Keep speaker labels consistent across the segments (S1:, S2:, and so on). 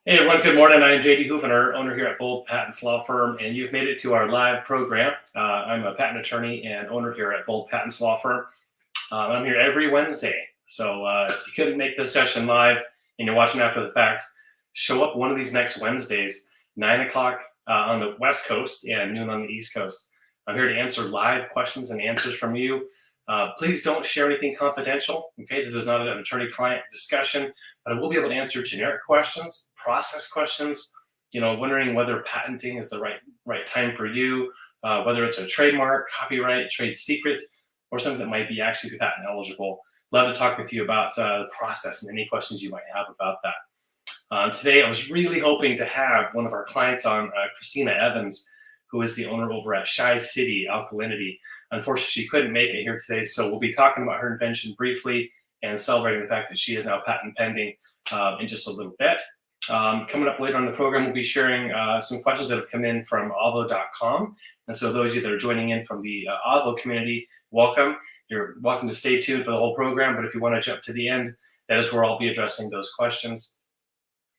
S1: Hey everyone, good morning. I'm JD Houvener, owner here at Bold Patents Law Firm, and you've made it to our live program. I'm a patent attorney and owner here at Bold Patents Law Firm. I'm here every Wednesday. So if you couldn't make this session live and you're watching after the fact, show up one of these next Wednesdays, 9 o'clock on the West Coast and noon on the East Coast. I'm here to answer live questions and answers from you. Please don't share anything confidential. Okay, this is not an attorney-client discussion, but I will be able to answer generic questions, process questions. Wondering whether patenting is the right time for you, whether it's a trademark, copyright, trade secret, or something that might be actually patent eligible. Love to talk with you about the process and any questions you might have about that. Today, I was really hoping to have one of our clients on, Christina Evans, who is the owner over at Shy City Alkalinity. Unfortunately, she couldn't make it here today, so we'll be talking about her invention briefly and celebrating the fact that she is now patent pending in just a little bit. Coming up later on the program, we'll be sharing some questions that have come in from Avvo.com. And so those of you that are joining in from the Avvo community, welcome. You're welcome to stay tuned for the whole program, but if you want to jump to the end, that is where I'll be addressing those questions.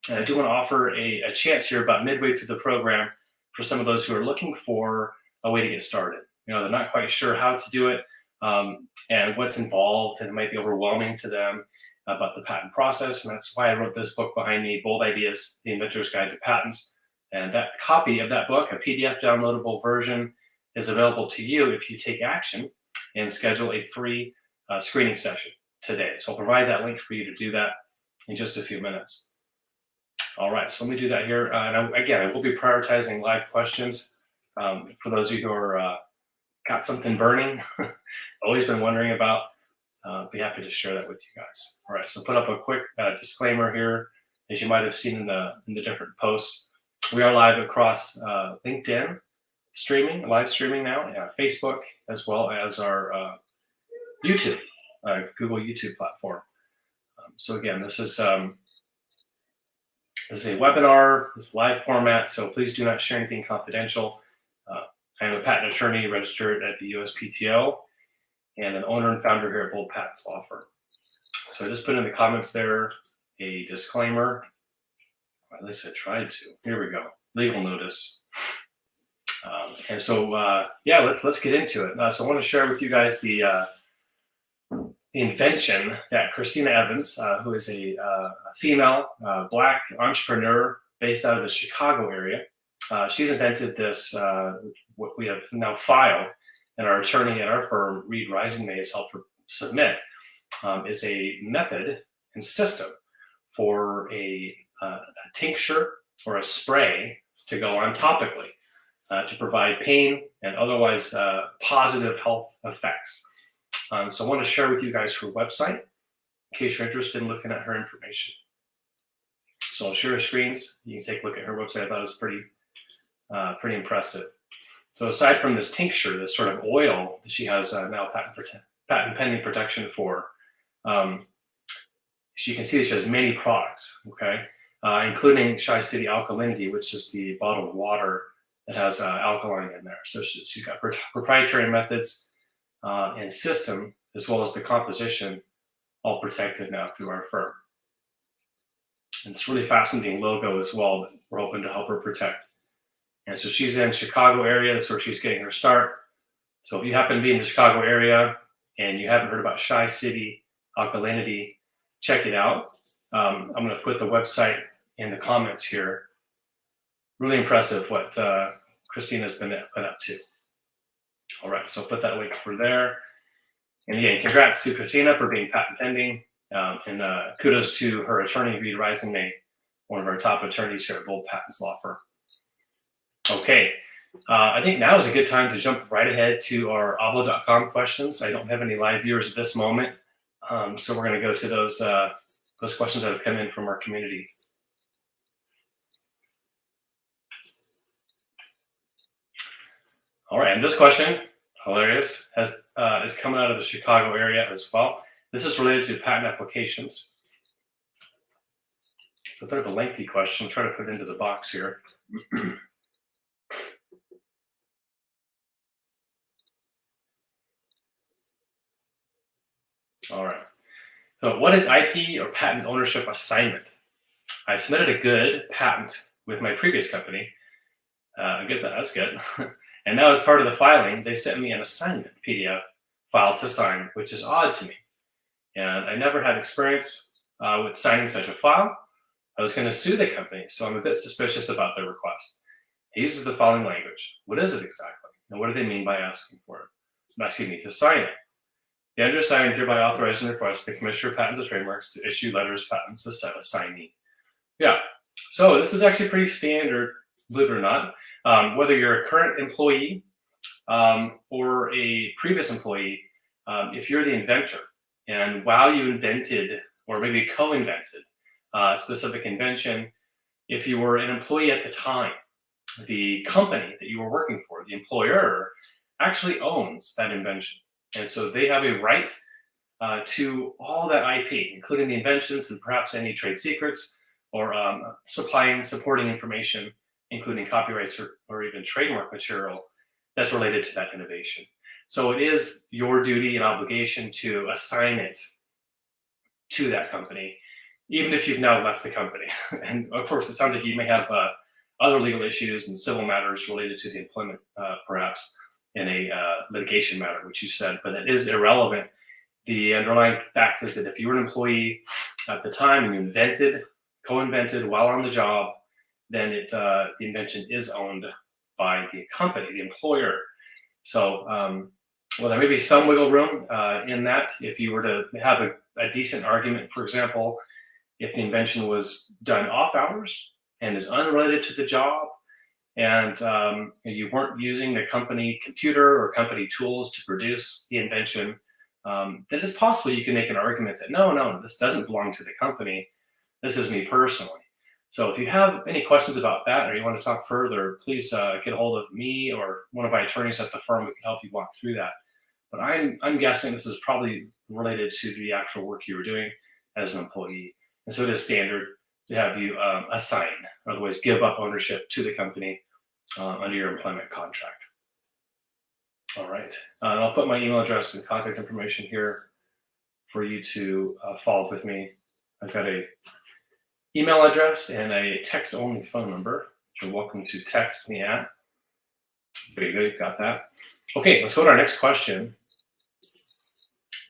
S1: And I do want to offer a chance here about midway through the program for some of those who are looking for a way to get started. They're not quite sure how to do it and what's involved, and it might be overwhelming to them about the patent process. And that's why I wrote this book behind me, Bold Ideas, The Inventor's Guide to Patents. And that copy of that book, a PDF downloadable version, is available to you if you take action and schedule a free screening session today. So I'll provide that link for you to do that in just a few minutes. All right, so let me do that here. And again, I will be prioritizing live questions for those of you who are got something burning, always been wondering about. Be happy to share that with you guys. All right, so put up a quick disclaimer here, as you might have seen in the different posts. We are live across LinkedIn streaming, live streaming now, Facebook, as well as our YouTube, Google YouTube platform. So again, this is a webinar, this live format, so please do not share anything confidential. I am a patent attorney registered at the USPTO and an owner and founder here at Bold Patents Law Firm. So I just put in the comments there a disclaimer. Or at least I tried to. Here we go. Legal notice. And so, let's get into it. So I want to share with you guys the invention that Christina Evans, who is a female Black entrepreneur based out of the Chicago area, she's invented this, what we have now filed, and our attorney at our firm, Reed Rising-May, has helped her submit, is a method and system for a tincture or a spray to go on topically to provide pain and otherwise positive health effects. So I want to share with you guys her website in case you're interested in looking at her information. So I'll share her screens. You can take a look at her website. I thought it was pretty impressive. So aside from this tincture, this sort of oil that she has now patent pending protection for, you can see that she has many products, okay, including Shy City Alkalinity, which is the bottled water that has alkaline in there. So she's got proprietary methods and system, as well as the composition, all protected now through our firm. And it's really fascinating logo as well that we're hoping to help her protect. And so she's in Chicago area. That's where she's getting her start. So if you happen to be in the Chicago area and you haven't heard about Shy City Alkalinity, check it out. I'm going to put the website in the comments here. Really impressive what Christina's been up to. All right, so put that link for there. And again, congrats to Christina for being patent pending. And kudos to her attorney, Reed Rising-May, one of our top attorneys here at Bold Patents Law Firm. Okay, I think now is a good time to jump right ahead to our Avvo.com questions. I don't have any live viewers at this moment, so we're going to go to those questions that have come in from our community. All right, and this question, hilarious, is coming out of the Chicago area as well. This is related to patent applications. It's a bit of a lengthy question. I'll try to put it into the box here. All right. So what is IP or patent ownership assignment? I submitted a good patent with my previous company. Good, that's good. And now as part of the filing, they sent me an assignment PDF file to sign, which is odd to me. And I never had experience with signing such a file. I was going to sue the company, so I'm a bit suspicious about their request. It uses the following language. What is it exactly? And what do they mean by asking for it? Asking me to sign it. The undersigned hereby authorize and request the Commissioner of Patents and Trademarks to issue letters of patents to set assignee. Yeah, so this is actually pretty standard, believe it or not. Whether you're a current employee or a previous employee, if you're the inventor, and while you invented or maybe co-invented a specific invention, if you were an employee at the time, the company that you were working for, the employer, actually owns that invention. And so they have a right to all that IP, including the inventions and perhaps any trade secrets or supporting information, including copyrights or even trademark material that's related to that innovation. So it is your duty and obligation to assign it to that company, even if you've now left the company. And of course, it sounds like you may have other legal issues and civil matters related to the employment, perhaps in a litigation matter, which you said, but it is irrelevant. The underlying fact is that if you were an employee at the time and you co-invented while on the job, then the invention is owned by the company, the employer. So, well, there may be some wiggle room in that if you were to have a decent argument. For example, if the invention was done off hours and is unrelated to the job, and you weren't using the company computer or company tools to produce the invention, then it's possible you can make an argument that no, this doesn't belong to the company. This is me personally. So if you have any questions about that, or you want to talk further, please get a hold of me or one of my attorneys at the firm. We can help you walk through that. But I'm guessing this is probably related to the actual work you were doing as an employee. And so it is standard to have you assign, or otherwise give up ownership to the company under your employment contract. All right. I'll put my email address and contact information here for you to follow up with me. I've got a email address and a text-only phone number, which you're welcome to text me at. There you go, you've got that. Okay, let's go to our next question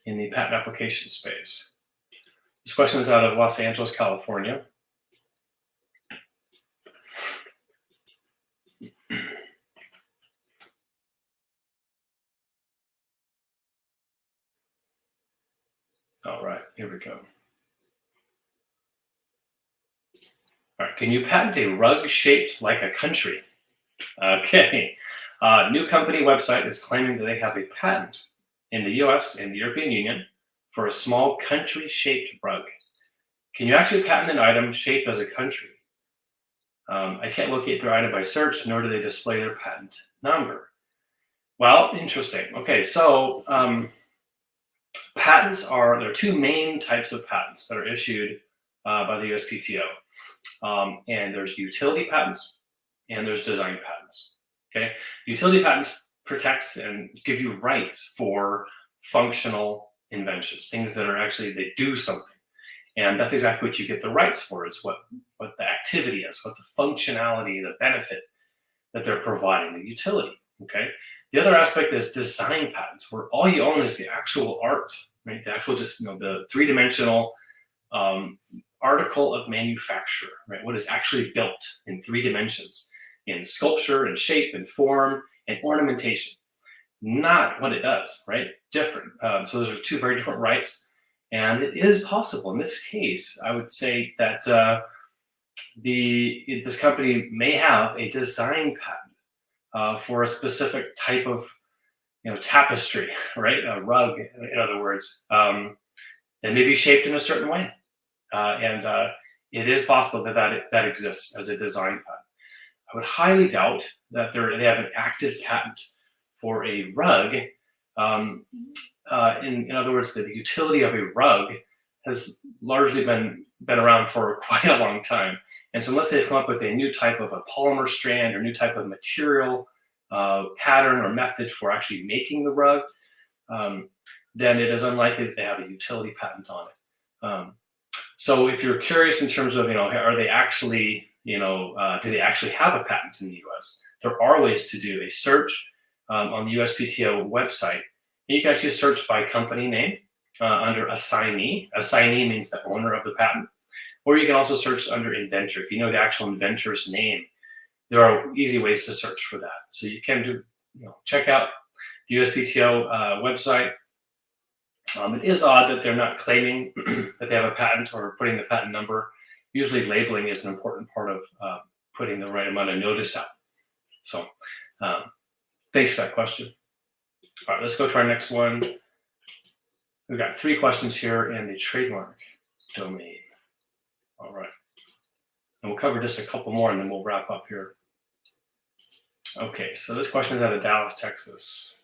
S1: in the patent application space. This question is out of Los Angeles, California. All right, here we go. All right, can you patent a rug shaped like a country? Okay. New company website is claiming that they have a patent in the US and the European Union for a small country-shaped rug. Can you actually patent an item shaped as a country? I can't locate their item by search, nor do they display their patent number. Well, interesting. Okay, so patents there are two main types of patents that are issued by the USPTO. And there's utility patents and there's design patents. Okay, utility patents protect and give you rights for functional inventions, things that are actually, they do something. And that's exactly what you get the rights for, is what the activity is, what the functionality, the benefit that they're providing, the utility. Okay. The other aspect is design patents, where all you own is the actual art, right? The actual, just the three-dimensional article of manufacture, right? What is actually built in 3 dimensions, in sculpture and shape and form and ornamentation, not what it does, right? Different. So those are two very different rights. And it is possible in this case, I would say that this company may have a design patent for a specific type of tapestry, right? A rug, in other words, that may be shaped in a certain way. And it is possible that exists as a design patent. I would highly doubt that they have an active patent for a rug. In other words, the utility of a rug has largely been around for quite a long time. And so unless they've come up with a new type of a polymer strand or new type of material pattern or method for actually making the rug, then it is unlikely that they have a utility patent on it. So if you're curious in terms of, are they actually, do they actually have a patent in the US? There are ways to do a search on the USPTO website. You can actually search by company name under assignee. Assignee means the owner of the patent. Or you can also search under inventor. If you know the actual inventor's name, there are easy ways to search for that. So you can do, check out the USPTO website. It is odd that they're not claiming that they have a patent or putting the patent number. Usually labeling is an important part of putting the right amount of notice out. So thanks for that question. All right, let's go to our next one. We've got 3 questions here in the trademark domain. All right. And we'll cover just a couple more and then we'll wrap up here. Okay, so this question is out of Dallas, Texas.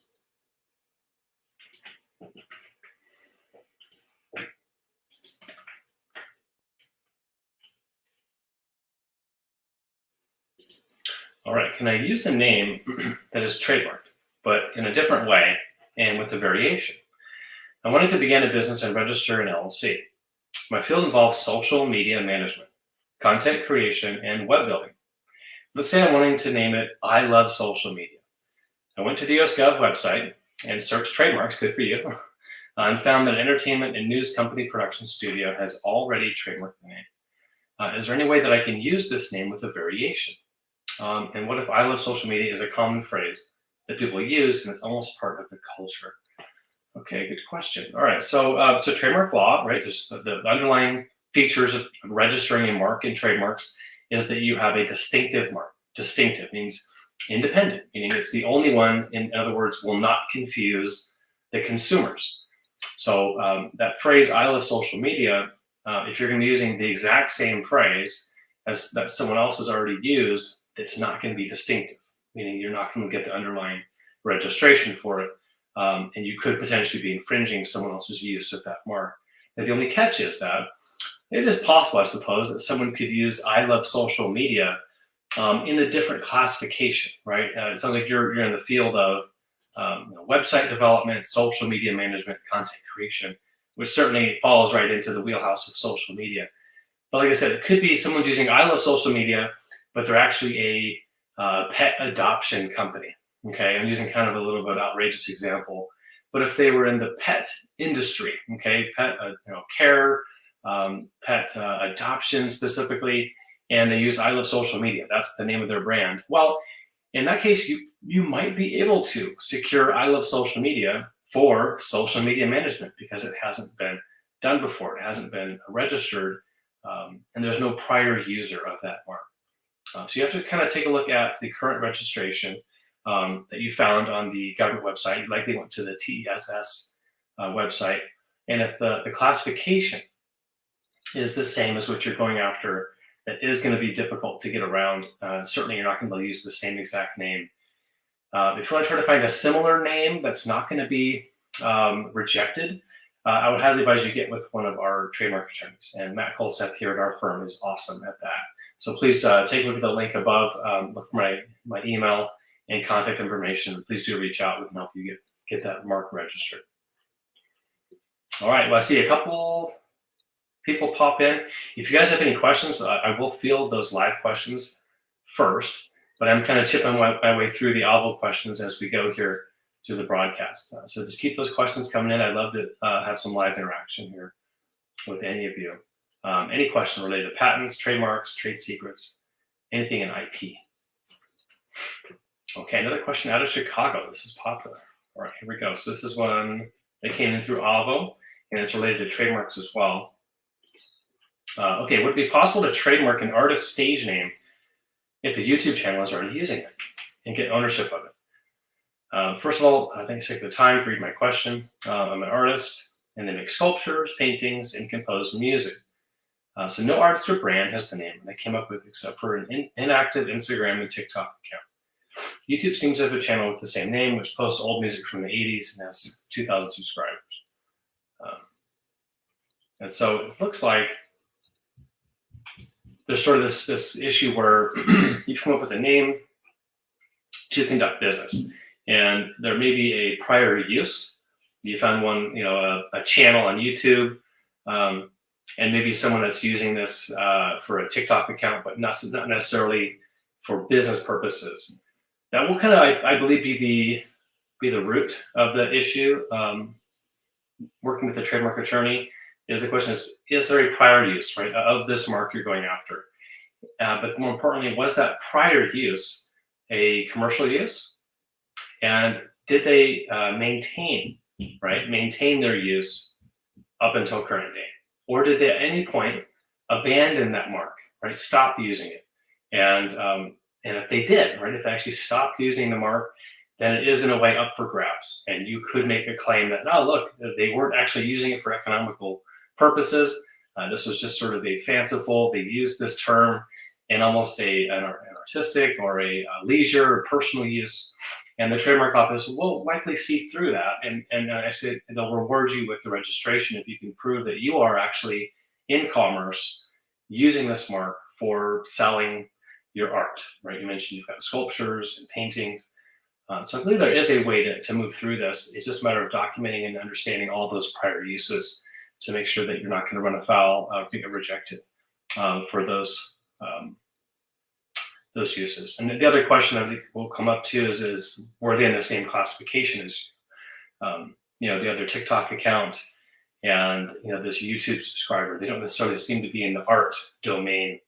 S1: All right, can I use a name that is trademarked, but in a different way and with a variation? I wanted to begin a business and register an LLC. My field involves social media management, content creation, and web building. Let's say I'm wanting to name it I Love Social Media. I went to the US Gov website and searched trademarks, good for you, and found that an entertainment and news company production studio has already trademarked the name. Is there any way that I can use this name with a variation? And what if I Love Social Media is a common phrase that people use and it's almost part of the culture? Okay, good question. All right, so trademark law, right? Just the underlying features of registering a mark in trademarks is that you have a distinctive mark. Distinctive means independent, meaning it's the only one, in other words, will not confuse the consumers. So that phrase, I love social media, if you're going to be using the exact same phrase as that someone else has already used, it's not going to be distinctive, meaning you're not going to get the underlying registration for it. And you could potentially be infringing someone else's use of that mark. And the only catch is that it is possible, I suppose, that someone could use I love social media in a different classification, right? It sounds like you're in the field of website development, social media management, content creation, which certainly falls right into the wheelhouse of social media. But like I said, it could be someone's using I love social media, but they're actually a pet adoption company. Okay, I'm using kind of a little bit outrageous example, but if they were in the pet industry, okay, pet care, pet adoption specifically, and they use I love social media, that's the name of their brand. Well, in that case, you might be able to secure I love social media for social media management because it hasn't been done before, it hasn't been registered, and there's no prior user of that mark. So you have to kind of take a look at the current registration that you found on the government website. You likely went to the TESS website. And if the classification is the same as what you're going after, that is going to be difficult to get around. Certainly you're not going to be able to use the same exact name. If you want to try to find a similar name that's not going to be rejected, I would highly advise you get with one of our trademark attorneys. And Matt Colseth here at our firm is awesome at that. So please take a look at the link above, look for my email and contact information. Please do reach out. We can help you get that mark registered. All right, well, I see a couple people pop in. If you guys have any questions, I will field those live questions first, but I'm kind of chipping my way through the oval questions as we go here through the broadcast. So just keep those questions coming in. I'd love to have some live interaction here with any of you. Any question related to patents, trademarks, trade secrets, anything in IP. Okay, another question out of Chicago. This is popular. All right, here we go. So this is one that came in through AVO, and it's related to trademarks as well. Okay, would it be possible to trademark an artist's stage name if the YouTube channel is already using it and get ownership of it? First of all, thanks for taking the time to read my question. I'm an artist, and I make sculptures, paintings, and compose music. So no artist or brand has the name I came up with except for an inactive Instagram and TikTok account. YouTube seems to have a channel with the same name, which posts old music from the 80s and has 2,000 subscribers. And so it looks like there's sort of this issue where you've come up with a name to conduct business, and there may be a prior use. You found one, a channel on YouTube, and maybe someone that's using this for a TikTok account, but not necessarily for business purposes. That will kind of, I believe, be the root of the issue. Working with a trademark attorney, is the question is there a prior use, right, of this mark you're going after? But more importantly, was that prior use a commercial use? And did they maintain their use up until current day? Or did they at any point abandon that mark, right? Stop using it? And if they did, right, if they actually stopped using the mark, then it is in a way up for grabs. And you could make a claim that, no, look, they weren't actually using it for economical purposes. This was just sort of a fanciful, they used this term in almost an artistic or a leisure or personal use. And the trademark office will likely see through that. And actually, they'll reward you with the registration if you can prove that you are actually in commerce using this mark for selling your art, right? You mentioned you've got sculptures and paintings. So I believe there is a way to move through this. It's just a matter of documenting and understanding all those prior uses to make sure that you're not going to run afoul of being rejected for those uses. And the other question I think will come up too is were they in the same classification as the other TikTok account and this YouTube subscriber? They don't necessarily seem to be in the art domain.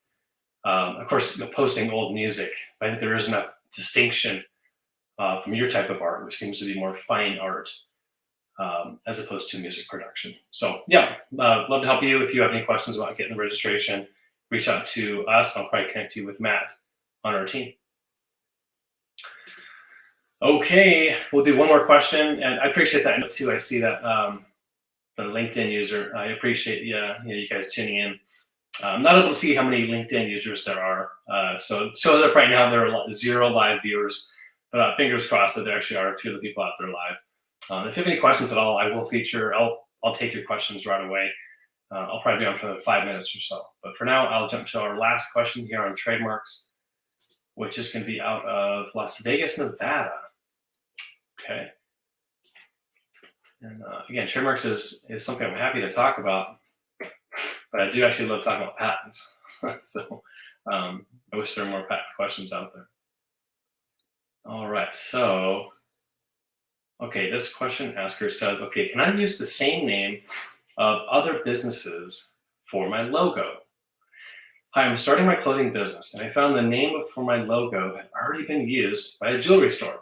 S1: Of course, posting old music, I think there is enough distinction from your type of art, which seems to be more fine art as opposed to music production. So yeah, love to help you. If you have any questions about getting the registration, reach out to us. I'll probably connect you with Matt on our team. Okay, we'll do one more question, and I appreciate that too. I see that the LinkedIn user. I appreciate you guys tuning in. I'm not able to see how many LinkedIn users there are, so it shows up right now there are 0 live viewers. But fingers crossed that there actually are a few of the people out there live. If you have any questions at all, I will feature. I'll take your questions right away. I'll probably be on for 5 minutes or so. But for now, I'll jump to our last question here on trademarks, which is going to be out of Las Vegas, Nevada. Okay. And again, trademarks is something I'm happy to talk about, but I do actually love talking about patents. So I wish there were more patent questions out there. All right, so, okay, this question asker says, okay, can I use the same name of other businesses for my logo? Hi, I'm starting my clothing business, and I found the name for my logo had already been used by a jewelry store.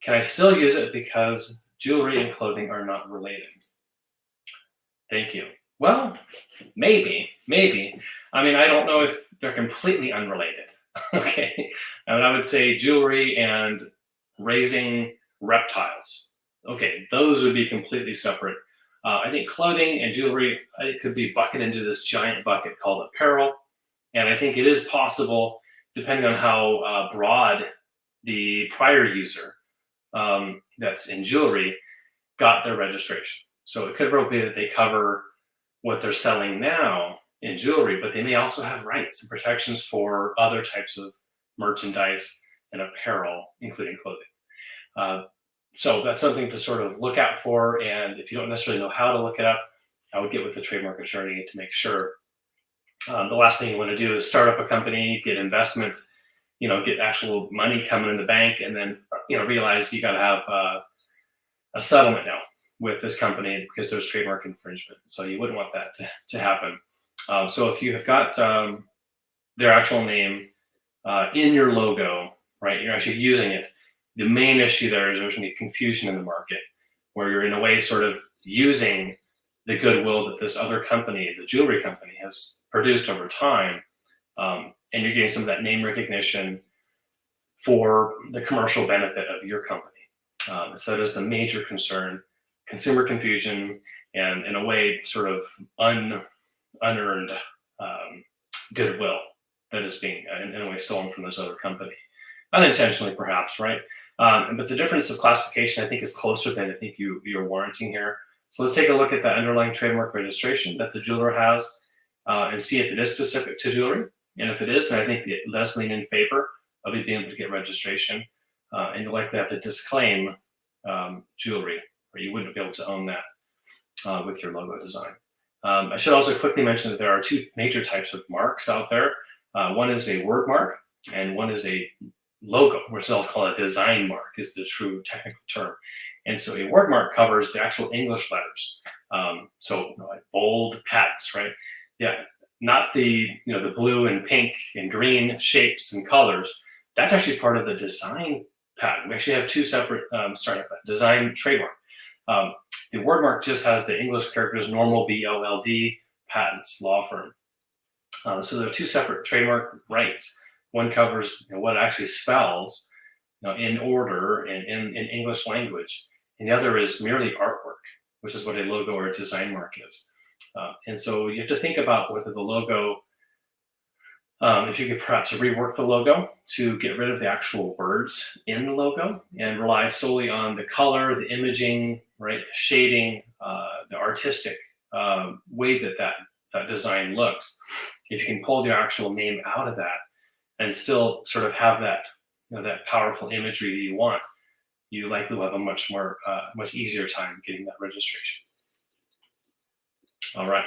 S1: Can I still use it because jewelry and clothing are not related? Thank you. Well, maybe. I mean, I don't know if they're completely unrelated. Okay, and I would say jewelry and raising reptiles. Okay, those would be completely separate. I think clothing and jewelry, it could be bucketed into this giant bucket called apparel. And I think it is possible, depending on how broad the prior user that's in jewelry got their registration. So it could very well be that they cover what they're selling now in jewelry, but they may also have rights and protections for other types of merchandise and apparel, including clothing. So that's something to sort of look out for. And if you don't necessarily know how to look it up, I would get with the trademark attorney to make sure. The last thing you want to do is start up a company, get investment, get actual money coming in the bank, and then realize you got to have a settlement now with this company because there's trademark infringement. So you wouldn't want that to happen. So if you have got their actual name in your logo, right, you're actually using it. The main issue there is there's going to be confusion in the market where you're in a way sort of using the goodwill that this other company, the jewelry company, has produced over time. And you're getting some of that name recognition for the commercial benefit of your company. So that is the major concern, consumer confusion, and in a way sort of unearned goodwill that is being in a way stolen from this other company. Unintentionally, perhaps, right? But the difference of classification, I think, is closer than I think you're warranting here. So let's take a look at the underlying trademark registration that the jeweler has and see if it is specific to jewelry. And if it is, then I think it does lean in favor of you being able to get registration. And you'll likely have to disclaim jewelry, or you wouldn't be able to own that with your logo design. I should also quickly mention that there are two major types of marks out there. One is a word mark, and one is a logo, which I'll call a design mark, is the true technical term. And so a word mark covers the actual English letters. So like bold patents, right? Yeah, not the the blue and pink and green shapes and colors. That's actually part of the design patent. We actually have two separate design trademark. The word mark just has the English characters normal, BOLD, patents, law firm. So there are two separate trademark rights. One covers what it actually spells in order and in English language, and the other is merely artwork, which is what a logo or a design mark is. And so you have to think about whether the logo, if you could perhaps rework the logo to get rid of the actual words in the logo and rely solely on the color, the imaging, right, the shading, the artistic way that design looks. If you can pull the actual name out of that and still sort of have that that powerful imagery that you want, you likely will have a much easier time getting that registration. All right.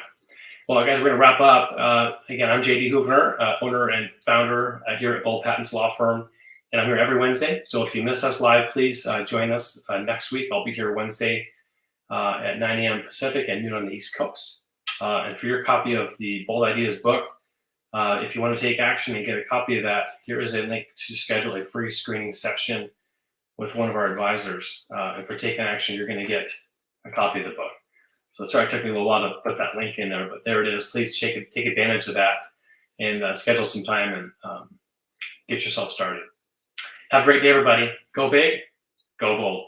S1: Well, guys, we're going to wrap up. Again, I'm JD Houvener, owner and founder here at Bold Patents Law Firm, and I'm here every Wednesday. So if you missed us live, please join us next week. I'll be here Wednesday at 9 a.m. Pacific and noon on the East Coast. And for your copy of the Bold Ideas book, if you want to take action and get a copy of that, here is a link to schedule a free screening session with one of our advisors. And for taking action, you're going to get a copy of the book. So sorry, it took me a little while to put that link in there, but there it is. Please take advantage of that and schedule some time and get yourself started. Have a great day, everybody. Go big, go bold.